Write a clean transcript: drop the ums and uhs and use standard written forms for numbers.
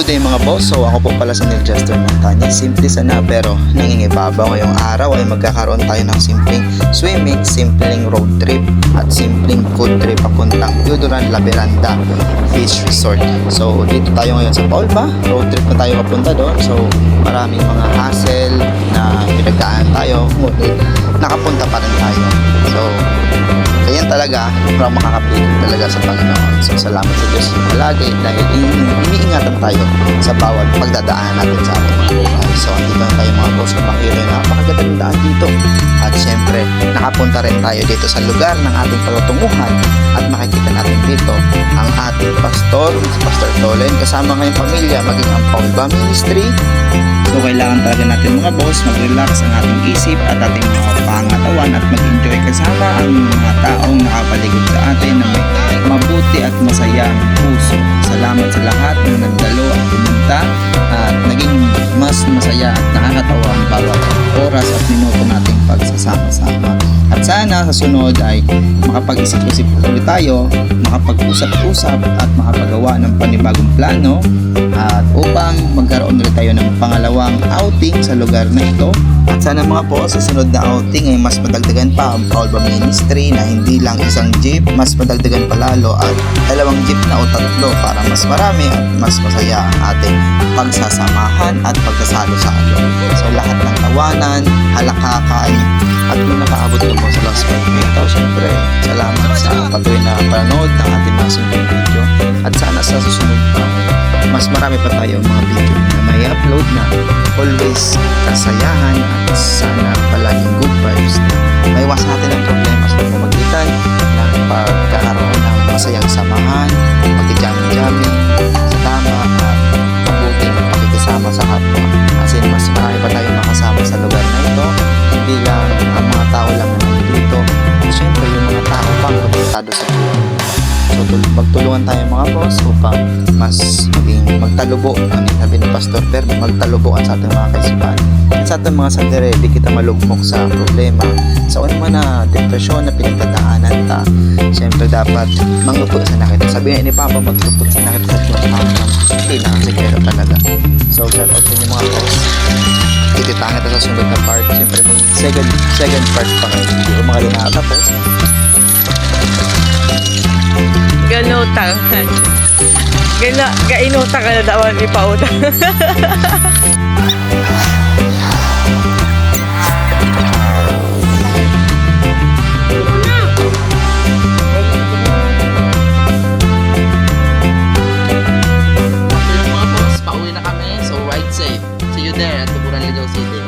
day mga boss, so ako po pala si Neil Jester Montanya. Simple sana pero nangingibabaw. Ngayong araw ay magkakaroon tayo ng simpleng swimming, simpleng road trip at simpleng food trip papuntang Yuduran Laberanda Beach Resort. So dito tayo ngayon sa Paulba, road trip na tayo papunta doon. So maraming mga hassle na pinagdaan tayo, ngunit nakapunta pa rin tayo. So ganyan talaga, parang makakapigil talaga sa Panginoon. So salamat sa Diyos palagi dahil iniingatan tayo sa bawat pagdadaanan natin sa ating mga buhay. So andito na tayo mga boss, makikita yung napakagandang daan dito. At syempre, nakapunta rin tayo dito sa lugar ng ating patutunguhan at makikita natin dito ang ating pastor, si Pastor Tolen, kasama ngayong pamilya, maging ang Paulba Ministry. So kailangan talaga natin mga boss mag-relax ang ating isip at ating mga pangatawan at mag-enjoy kasama ang mga taong nakapaligid sa atin na may mabuti at masayang puso. Salamat sa lahat ng nagdalo at pumunta at naging mas masaya at nakakatawa ang bawat oras at minuto nating pagsasama-sama. At sana sa sunod ay makapag-isip-isip ulit tayo, makapag-usap-usap at makapagawa ng panibagong plano at upang magkaroon ulit tayo ng pangalawang outing sa lugar na ito. At sana mga po sa sunod na outing ay mas madagdagan pa ang Paulba Ministry na hindi lang isang jeep, mas madagdagan pa lalo at dalawang jeep na o tatlo para mas marami at mas masaya ang ating pagsasamahan at pagkasalo-salo. So lahat ng tawanan, halakakan at kung nakaabot na po sa last part nito, syempre salamat sa patuloy na panonood ng ating mga simpleng video at sana sa susunod pa mas marami pa tayong mga video na may upload na always kasayahan at sana palaging good vibes na maiwasan natin ang problema sa pamamagitan ng pagkakaroon ng masayang samahan, pag-jamming-jamming sa tama at mabuting pakikisama sa kapwa. Kasi mas marami pa tayong makasama sa lugar na ito, hindi lang ang mga tao lang na nandito, at syempre yung mga tao pang kabutado sa buhay. So magtulungan tayo mga boss upang mas maging magtalubo ang sabi ni Pastor Per, magtalubo sa ating mga kaisipan at sa ating mga sandere, di kita malugmok sa problema sa man na depresyon na pinagdadaanan ta. Siyempre dapat mangupot sa nakita. Sabi ni Papa, magupot sa nakita sa Diyos hindi na kasi kero talaga. So shout out sa inyo mga boss. Ititangit sa sunod na part. Siyempre may second part pa ngayon. Hindi ko mga nakatapos. Ganutang. Gainutang ka na daw ni Pauda. Pauwi na kami, so ride safe. See you there at Tuburan, Ligaw City.